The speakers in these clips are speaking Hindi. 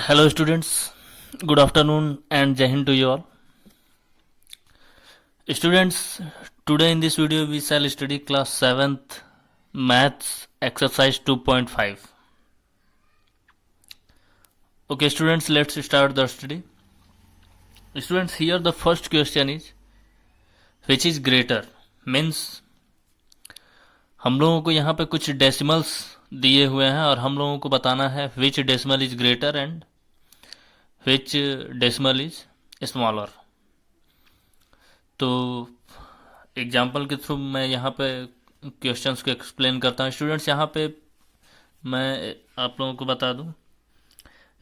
Hello students, good afternoon and Jai Hind to you all. Students, today in this video we shall study class 7th maths exercise 2.5. Okay students, let's start the study. Students, here the first question is which is greater, means हम लोगों को यहाँ पे कुछ डेसिमल्स दिए हुए हैं और हम लोगों को बताना है which decimal is greater and which decimal is smaller. तो एग्जाम्पल के थ्रू मैं यहाँ पे क्वेश्चंस को एक्सप्लेन करता हूँ. स्टूडेंट्स, यहाँ पे मैं आप लोगों को बता दूँ,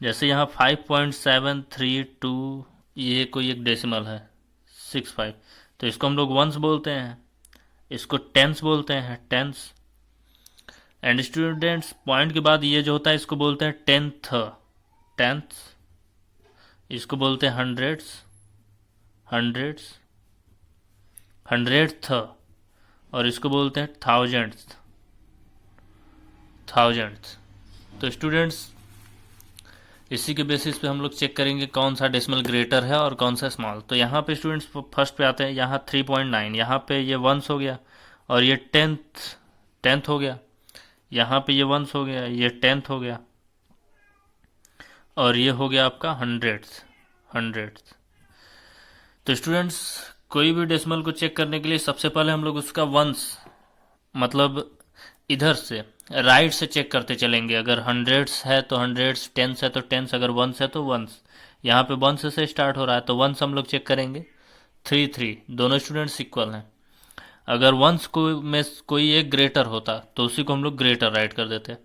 जैसे यहाँ 5.732 ये कोई एक डेसिमल है 65, तो इसको हम लोग वंस बोलते हैं, इसको टेंस बोलते हैं, टेंस. एंड स्टूडेंट्स, पॉइंट के बाद ये जो होता है इसको बोलते हैं टेंथ, इसको बोलते हैं हंड्रेड्थ, और इसको बोलते हैं थाउजेंड्थ. तो स्टूडेंट्स, इसी के बेसिस पे हम लोग चेक करेंगे कौन सा डेसिमल ग्रेटर है और कौन सा स्मॉल. तो यहाँ पे स्टूडेंट्स फर्स्ट पे आते हैं, यहाँ 3.9, यहाँ पे ये वंस हो गया और ये टेंथ हो गया, यहाँ पे ये वंस हो गया, ये टेंथ हो गया और ये हो गया आपका हंड्रेड्थ. तो स्टूडेंट्स, कोई भी डेसिमल को चेक करने के लिए सबसे पहले हम लोग उसका वंस, मतलब इधर से राइट से चेक करते चलेंगे. अगर हंड्रेड्स है तो हंड्रेड्स, टेंस है तो टेंस, अगर वंस है तो वंस. यहाँ पे वंस से स्टार्ट हो रहा है तो वंस हम लोग चेक करेंगे. 3 दोनों स्टूडेंट्स इक्वल हैं. अगर वंस को में कोई एक ग्रेटर होता तो उसी को हम लोग ग्रेटर राइट कर देते.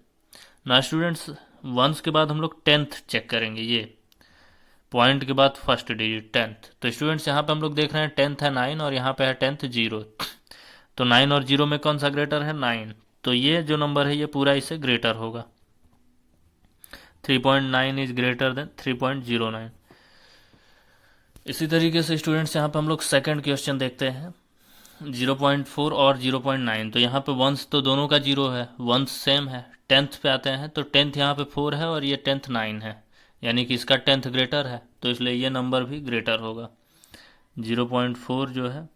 ना स्टूडेंट्स, वंस के बाद हम लोग टेंथ चेक करेंगे, ये पॉइंट के बाद फर्स्ट डिजिट टेंथ. तो स्टूडेंट्स, यहाँ पे हम लोग देख रहे हैं टेंथ है 9 और यहाँ पे है टेंथ 0. तो 9 और 0 में कौन सा ग्रेटर है? 9. तो ये जो नंबर है ये पूरा इससे ग्रेटर होगा. 3.9 इज ग्रेटर देन 3.09. इसी तरीके से स्टूडेंट्स, यहाँ पे हम लोग सेकंड क्वेश्चन देखते हैं, 0.4 और 0.9. तो यहाँ पे वंस तो दोनों का 0 है, वंस सेम है. टेंथ पे आते हैं तो टेंथ यहाँ पे 4 है और ये टेंथ 9 है, यानी कि इसका टेंथ ग्रेटर है, तो इसलिए ये नंबर भी ग्रेटर होगा. 0.4 जो है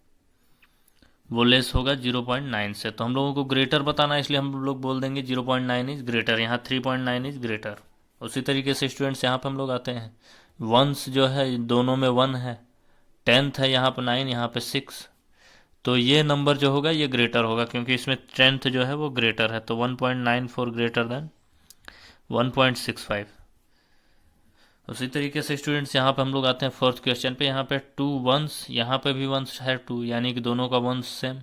वो लेस होगा 0.9 से. तो हम लोगों को ग्रेटर बताना है, इसलिए हम लोग बोल देंगे 0.9 इज ग्रेटर. यहाँ 3.9 इज ग्रेटर. उसी तरीके से स्टूडेंट्स, यहाँ पे हम लोग आते हैं, वंस जो है दोनों में 1 है, टेंथ है यहाँ पे 9, यहाँ पे 6. तो ये नंबर जो होगा ये ग्रेटर होगा, क्योंकि इसमें टेंथ जो है वो ग्रेटर है. तो 1.94 ग्रेटर देन 1.65. उसी तरीके से स्टूडेंट्स, यहाँ पे हम लोग आते हैं फोर्थ क्वेश्चन पे. यहाँ पे 2 वंस, यहाँ पे भी वंस है 2, यानी कि दोनों का वंस सेम.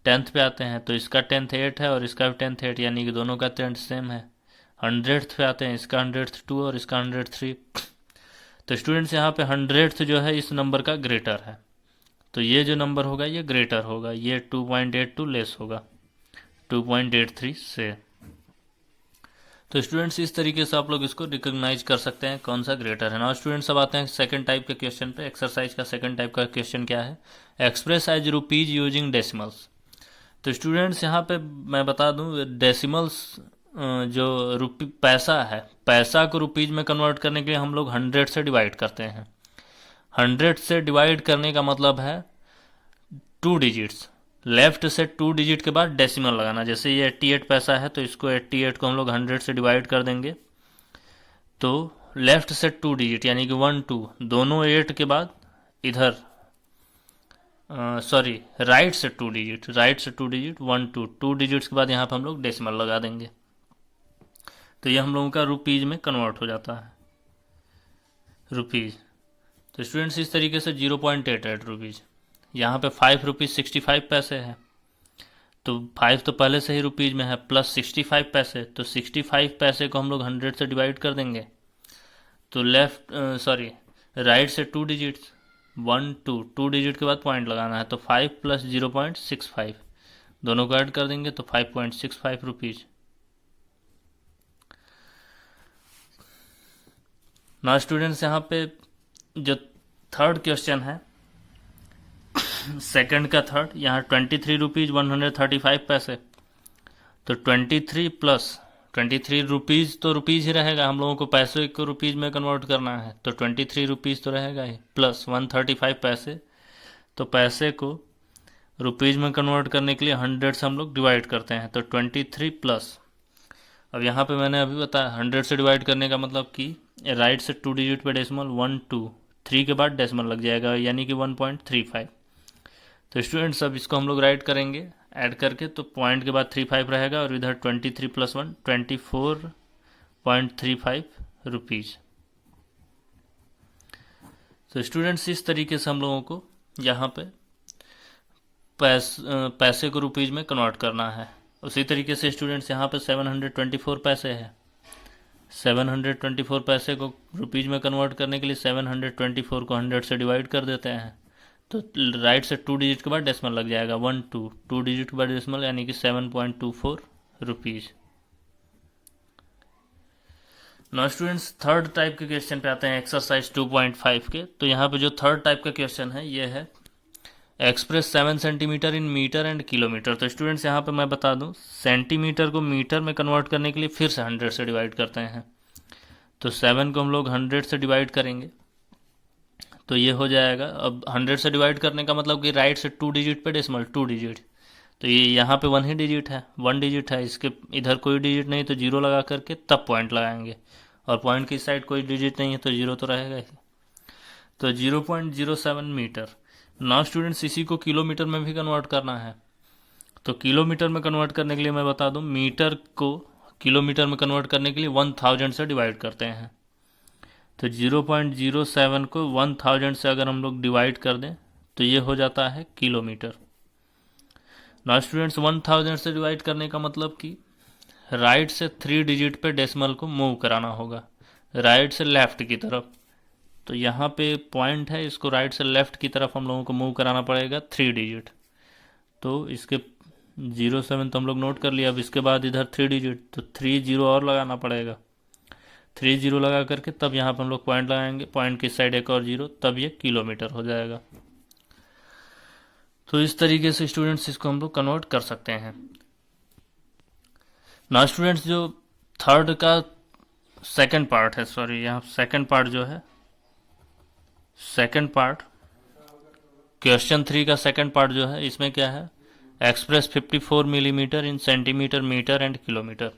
टेंथ पे आते हैं तो इसका टेंथ 8 है और इसका भी टेंथ 8, यानी कि दोनों का टेंथ सेम है. हंड्रेड्थ पे आते हैं, इसका हंड्रेड्थ 2 और इसका 103. तो स्टूडेंट्स, यहाँ पे हंड्रेड्थ जो है इस नंबर का ग्रेटर है, तो ये जो नंबर होगा ये ग्रेटर होगा. ये 2.82 लेस होगा 2.83 से. तो स्टूडेंट्स, इस तरीके से आप लोग इसको रिकॉग्नाइज कर सकते हैं कौन सा ग्रेटर है. नाउ स्टूडेंट्स, अब आते हैं सेकंड टाइप के क्वेश्चन पे. एक्सरसाइज का सेकंड टाइप का क्वेश्चन क्या है? Express as rupees using decimals. तो स्टूडेंट्स, यहाँ पे मैं बता दूं, डेसिमल्स जो पैसा है, पैसा को रुपीज में कन्वर्ट करने के लिए हम लोग 100 से डिवाइड करते हैं. 100 से डिवाइड करने का मतलब है 2 डिजिट्स, लेफ्ट से 2 डिजिट के बाद डेसिमल लगाना. जैसे ये 88 पैसा है तो इसको 88 को हम लोग 100 से डिवाइड कर देंगे, तो लेफ्ट से 2 डिजिट यानी कि 1 2, दोनों 8 के बाद इधर राइट से 2 डिजिट 1 2, 2 डिजिट्स के बाद यहाँ पे हम लोग डेसिमल लगा देंगे. तो ये हम लोगों का रुपीज में कन्वर्ट हो जाता है, रुपीज. तो स्टूडेंट्स, इस तरीके से 0.88 रुपीज़. यहाँ पे 5 रुपीज़ 65 पैसे है, तो 5 तो पहले से ही रुपीज़ में है, प्लस 65 पैसे, तो 65 पैसे को हम लोग 100 से डिवाइड कर देंगे. तो राइट से 2 डिजिट्स 1 2, 2 डिजिट के बाद पॉइंट लगाना है, तो 5 प्लस 0.65 दोनों को ऐड कर देंगे तो 5.65 रुपीज़. ना स्टूडेंट्स, यहाँ पे जो थर्ड क्वेश्चन है, सेकंड का थर्ड, यहाँ 23 रुपीज़ 135 पैसे. तो 23 प्लस 23 रुपीज़ तो रुपीज़ ही रहेगा, हम लोगों को पैसे को रुपीज़ में कन्वर्ट करना है, तो 23 रुपीज़ तो रहेगा ही, प्लस 135 पैसे। तो पैसे को रुपीज़ में कन्वर्ट करने के लिए 100 से हम लोग डिवाइड करते हैं, तो 23 प्लस, अब यहाँ पे मैंने अभी बताया 100 से डिवाइड करने का मतलब कि राइट से 2 डिजिट पे डेसिमल 1 2 3 के बाद डेसिमल लग जाएगा, यानी कि 1.35। तो स्टूडेंट्स अब इसको हम लोग राइट करेंगे ऐड करके, तो पॉइंट के बाद 35 रहेगा और इधर 23 प्लस 1 24.35 रुपीज़। तो स्टूडेंट्स इस तरीके से हम लोगों को यहाँ पे पैसे को रुपीज़ में कन्वर्ट करना है। उसी तरीके से स्टूडेंट्स यहाँ पे 724 पैसे है, 724 पैसे को रुपीज़ में कन्वर्ट करने के लिए 724 को 100 से डिवाइड कर देते हैं, तो राइट से 2 डिजिट के बाद डेसिमल लग जाएगा 1 2 डिजिट के बाद डेसिमल, यानी कि 7.24 rupees. Now students third type के क्वेश्चन पे आते हैं, एक्सरसाइज 2.5 के। तो यहाँ पे जो थर्ड टाइप का क्वेश्चन है ये है express 7 centimetre in metre and kilometre. तो स्टूडेंट्स यहाँ पे मैं बता दूँ, सेंटीमीटर को मीटर में कन्वर्ट करने के लिए फिर से 100 से डिवाइड करते हैं, तो 7 को हम लोग 100 से डिवाइड करेंगे, तो ये हो जाएगा। अब 100 से डिवाइड करने का मतलब कि राइट से 2 डिजिट पे डेसिमल 2 डिजिट, तो ये यहाँ पे 1 ही डिजिट है, 1 डिजिट है, इसके इधर कोई डिजिट नहीं तो 0 लगा करके तब पॉइंट लगाएंगे, और पॉइंट की साइड कोई डिजिट नहीं है तो 0 तो रहेगा ही, तो 0.07 मीटर। नाउ स्टूडेंट्स इसी को किलोमीटर में भी कन्वर्ट करना है, तो किलोमीटर में कन्वर्ट करने के लिए मैं बता दूं, मीटर को किलोमीटर में कन्वर्ट करने के लिए 1000 से डिवाइड करते हैं, तो 0.07 को 1000 से अगर हम लोग डिवाइड कर दें तो ये हो जाता है किलोमीटर। नाउ स्टूडेंट्स 1000 से डिवाइड करने का मतलब कि राइट से 3 डिजिट पे डेसिमल को मूव कराना होगा, राइट से लेफ्ट की तरफ, तो यहाँ पे पॉइंट है, इसको राइट से लेफ्ट की तरफ हम लोगों को मूव कराना पड़ेगा 3 डिजिट, तो इसके 07 तो हम लोग नोट कर लिया। अब इसके बाद इधर 3 डिजिट, तो 3 0 और लगाना पड़ेगा, 3 0 लगा करके तब यहाँ पर हम लोग पॉइंट लगाएंगे, पॉइंट की साइड एक और 0, तब ये किलोमीटर हो जाएगा। तो इस तरीके से स्टूडेंट्स इसको हम लोग कन्वर्ट कर सकते हैं। ना स्टूडेंट्स जो थर्ड का सेकंड पार्ट है, सॉरी यहाँ सेकंड पार्ट जो है, सेकंड पार्ट क्वेश्चन 3 का सेकंड पार्ट जो है, इसमें क्या है, express 54 millimetre in centimetre metre and kilometre.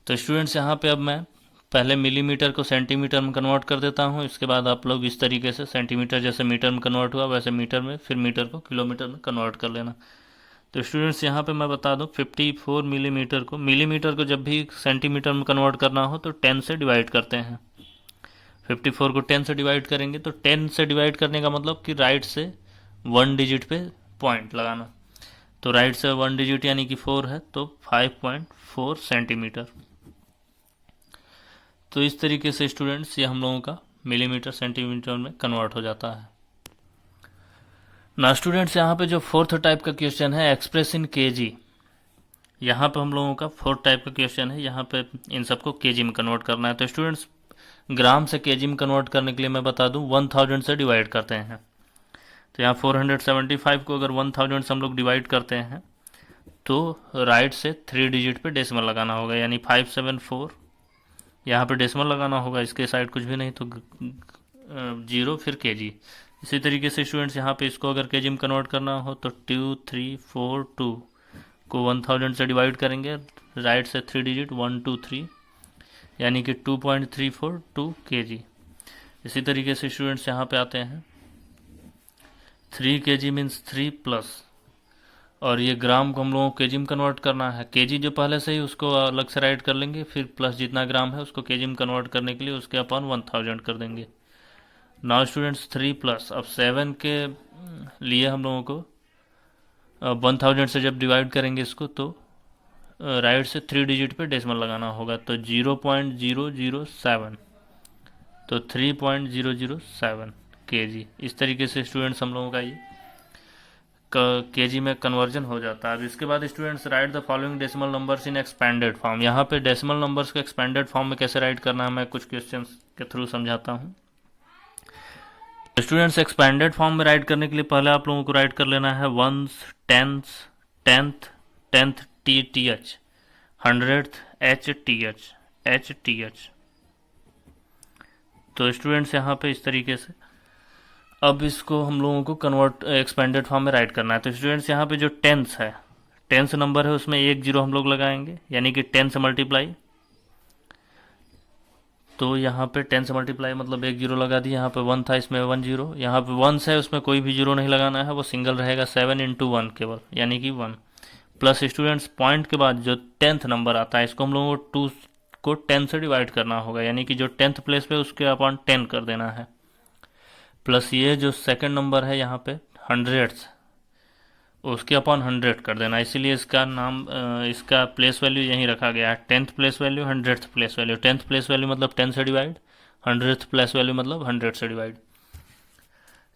तो स्टूडेंट्स यहाँ पे अब मैं पहले मिलीमीटर को सेंटीमीटर में कन्वर्ट कर देता हूँ, इसके बाद आप लोग इस तरीके से सेंटीमीटर जैसे मीटर में कन्वर्ट हुआ वैसे मीटर में, फिर मीटर को किलोमीटर में कन्वर्ट कर लेना। तो स्टूडेंट्स यहाँ पे मैं बता दूँ 54 मिलीमीटर को जब भी सेंटीमीटर में कन्वर्ट करना हो तो 10 से डिवाइड करते हैं, 54 को 10 से डिवाइड करेंगे, तो 10 से डिवाइड करने का मतलब कि राइट से 1 डिजिट पे पॉइंट लगाना, तो राइट से 1 डिजिट यानी कि 4 है, तो 5.4 सेंटीमीटर। तो इस तरीके से स्टूडेंट्स ये हम लोगों का मिलीमीटर सेंटीमीटर में कन्वर्ट हो जाता है। ना स्टूडेंट्स यहाँ पे जो फोर्थ टाइप का क्वेश्चन है एक्सप्रेस इन केजी, यहाँ पे हम लोगों का फोर्थ टाइप का क्वेश्चन है, यहाँ पे इन सबको केजी में कन्वर्ट करना है। तो स्टूडेंट्स ग्राम से केजी में कन्वर्ट करने के लिए मैं बता दूं 1000 से डिवाइड करते हैं, तो यहाँ 475 को अगर 1000 से हम लोग डिवाइड करते हैं तो राइट से 3 डिजिट पे डेसिमल लगाना होगा, यानी 574, यहाँ पे डेसिमल लगाना होगा, इसके साइड कुछ भी नहीं तो 0 फिर केजी। इसी तरीके से स्टूडेंट्स यहाँ पे इसको अगर केजी में कन्वर्ट करना हो तो 2342 को 1000 से डिवाइड करेंगे, राइट से 3 डिजिट 123, यानी कि 2.342 kg। इसी तरीके से स्टूडेंट्स यहाँ पे आते हैं 3 kg मीन्स 3 प्लस, और ये ग्राम को हम लोगों को केजी में कन्वर्ट करना है, केजी जो पहले से ही उसको अलग से राइट कर लेंगे, फिर प्लस जितना ग्राम है उसको केजी में कन्वर्ट करने के लिए उसके अपन 1000 कर देंगे। नाउ स्टूडेंट्स 3 प्लस, अब 7 के लिए हम लोगों को 1000 से जब डिवाइड करेंगे इसको तो राइट से 3 डिजिट पे डेसिमल लगाना होगा, तो 0.007, तो 3.007 kg। इस तरीके से स्टूडेंट्स हम लोगों का ये केजी में कन्वर्जन हो जाता है। अब इसके बाद students right the following decimal numbers in expanded form, यहाँ पे डेसिमल नंबर्स को एक्सपेंडेड फॉर्म में कैसे राइट करना है मैं कुछ क्वेश्चंस के थ्रू समझाता हूँ। स्टूडेंट्स एक्सपेंडेड फॉर्म में राइट करने के लिए पहले आप लोगों को राइट कर लेना है ones, tenth, tenth, tenth TTH, 100th HTH। तो स्टूडेंट्स यहाँ पे इस तरीके से अब इसको हम लोगों को कन्वर्ट एक्सपेंडेड फॉर्म में राइट करना है। तो स्टूडेंट्स यहाँ पे जो टेंस है, टेंस नंबर है, उसमें एक जीरो हम लोग लगाएंगे, यानी कि 10 से मल्टीप्लाई। तो यहाँ पे 10 से मल्टीप्लाई मतलब एक जीरो लगा दी। यहाँ पे 1 था, इसमें 1 जीरो। यहाँ पे 1 है, उसमें कोई भी जीरो नहीं लगाना है, वो सिंगल रहेगा। 7 इंटू 1 केवल, यानी कि 1 प्लस स्टूडेंट्स पॉइंट के बाद जो 10th नंबर आता है, इसको हम लोगों को 2 को 10 से डिवाइड करना होगा, यानी कि जो 10th प्लेस पे उसके अपॉन 10 कर देना है। प्लस ये जो सेकंड नंबर है यहाँ पे 100th, उसके अपॉन 100 कर देना। इसीलिए इसका नाम इसका प्लेस वैल्यू यहीं रखा गया है। 10th place value, 100th place value. 10th place value मतलब 10 से डिवाइड, 100th प्लेस वैल्यू मतलब 100 से डिवाइड।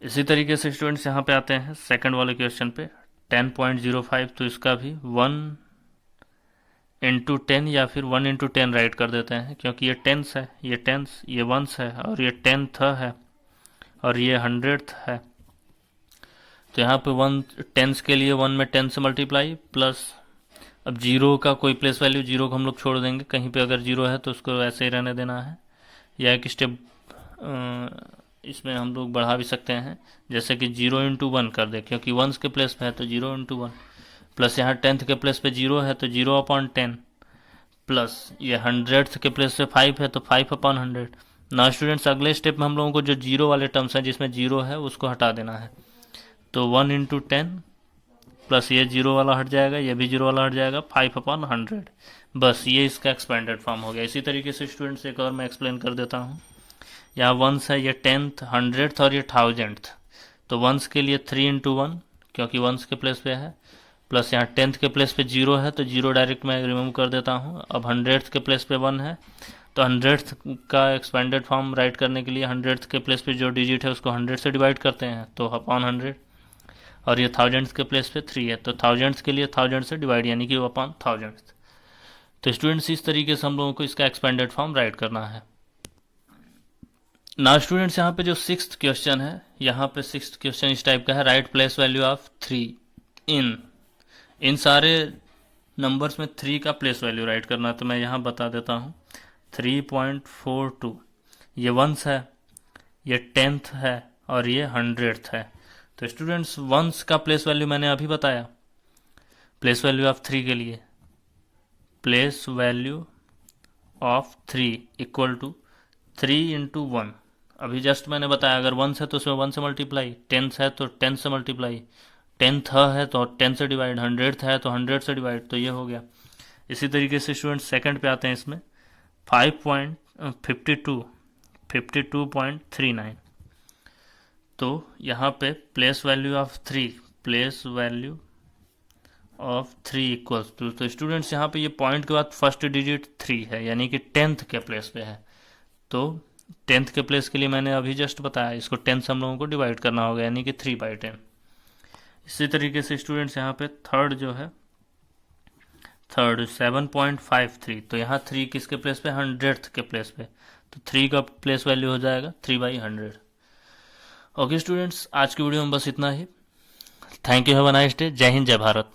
इसी तरीके से स्टूडेंट्स यहाँ पे आते हैं सेकंड वाले क्वेश्चन पे 10.05। तो इसका भी 1 इंटू 10 या फिर 1 इंटू 10 राइट कर देते हैं, क्योंकि ये टेंस है, ये टेंस, ये वंस है, और ये 10th है, और ये 100th है। तो यहाँ पे 1 टेंस के लिए 1 में 10 से मल्टीप्लाई, प्लस अब जीरो का कोई प्लेस वैल्यू, जीरो को हम लोग छोड़ देंगे। कहीं पे अगर जीरो है तो उसको ऐसे ही रहने देना है, या एक स्टेप इसमें हम लोग बढ़ा भी सकते हैं, जैसे कि 0 इंटू 1 कर दे, क्योंकि 1 के प्लेस पे है तो 0 इंटू 1, प्लस यहाँ 10th के प्लेस पे 0 है तो 0 अपॉन 10, प्लस ये 100th के प्लेस पे 5 है तो 5 अपॉन 100। ना स्टूडेंट्स अगले स्टेप में हम लोगों को जो जीरो वाले टर्म्स हैं जिसमें जीरो है उसको हटा देना है। तो 1 इंटू 10 प्लस ये जीरो वाला हट जाएगा, ये भी जीरो वाला हट जाएगा, 5 अपॉन 100। बस ये इसका एक्सपेंडेड फॉर्म हो गया। इसी तरीके से स्टूडेंट्स एक और मैं एक्सप्लेन कर देता हूँ। यहाँ 1 है, ये 10th, 100th और ये 1000th। तो 1 के लिए 3 इंटू 1, क्योंकि 1 के प्लेस पे है, प्लस यहाँ 10th के प्लेस पे 0 है तो 0 डायरेक्ट मैं रिमूव कर देता हूँ। अब 100th के प्लेस पे 1 है, तो 100th का एक्सपेंडेड फॉर्म राइट करने के लिए 100th के प्लेस पे जो डिजिट है उसको 100 से डिवाइड करते हैं, तो अपॉन 100। और ये 1000th के प्लेस पे 3 है, तो 1000th के लिए 1000 से डिवाइड, यानी कि अपॉन 1000th। तो स्टूडेंट्स इस तरीके से हम लोगों को इसका एक्सपेंडेड फॉर्म राइट करना है। ना स्टूडेंट्स यहाँ पे जो 6th क्वेश्चन है, यहाँ पे 6th क्वेश्चन इस टाइप का है, राइट प्लेस वैल्यू ऑफ 3 इन सारे नंबर्स में 3 का प्लेस वैल्यू राइट करना है। तो मैं यहाँ बता देता हूँ 3.42, ये 1 है, ये 10th है, और ये 100th है। तो स्टूडेंट्स 1 का प्लेस वैल्यू मैंने अभी बताया, प्लेस वैल्यू ऑफ 3 के लिए place value of 3 equal to 3 into 1। अभी जस्ट मैंने बताया, अगर 1 है तो उसमें 1 से मल्टीप्लाई, 10th है तो 10 से मल्टीप्लाई, 10th है तो 10 से डिवाइड, 100th है तो 100 से डिवाइड, तो ये हो गया। इसी तरीके से स्टूडेंट सेकंड पे आते हैं, इसमें 52.39। तो यहाँ पे place value of 3, place value of 3 equals to, तो स्टूडेंट्स यहाँ पे ये पॉइंट के बाद फर्स्ट डिजिट 3 है, यानी कि 10th के प्लेस पे है। तो 10th के प्लेस के लिए मैंने अभी जस्ट बताया, इसको 10 से हम लोगों को डिवाइड करना होगा, यानी कि 3/10। इसी तरीके से स्टूडेंट्स यहाँ पे थर्ड जो है, थर्ड 7.53, तो यहाँ 3 किसके प्लेस पे, 100th के प्लेस पे, तो 3 का प्लेस वैल्यू हो जाएगा 3/100। ओके स्टूडेंट्स, आज की वीडियो में बस इतना ही। Thank you, have a nice day. जय हिंद, जय भारत।